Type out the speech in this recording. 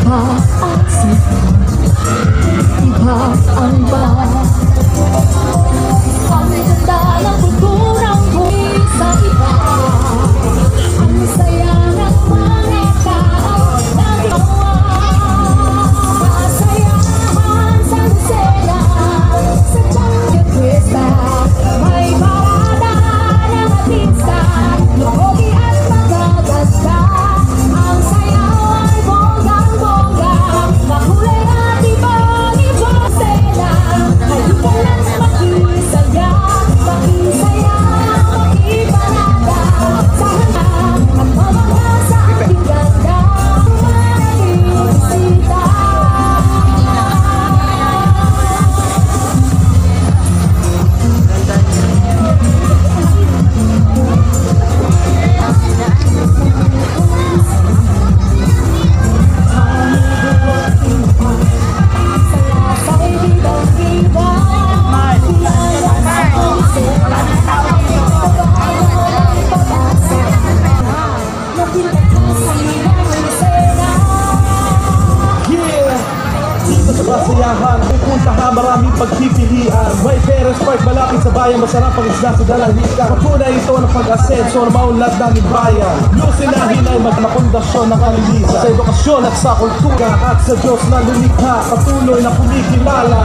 Iba ang sipa, iba ang ba. Ang ganda ng kulturang buhay sa iba. Ang saya ng mga tao na gawa. Kasayahan sa Lucena, sa Changi Fiesta. May parada ng artista, luhogi at magaganda. Ang sayaw ay bonggang-bongga, makulay at iba-iba sila. Halika na't makisaya, makisaya, makiparada. Sa handa at mamangha sa ating ganda, marating bisita. Salasay bidang-bida, iyan sa pulisera. Pag-aaral ay pag-asa, napinag ka sa ilang Lucena. Yeah! Dito sa Basiyahan, pupuntahan maraming pagpipilian. May Perez Park, malapit sa bayan, masarap ang isla sa Dalahika. Kapuna ito ng pag-asenso na maunlad ng bayan. Lucinahin ay magmakondasyon ng kalilisa sa edukasyon at sa kultura at sa Diyos na lumikha, patuloy na kumikilala.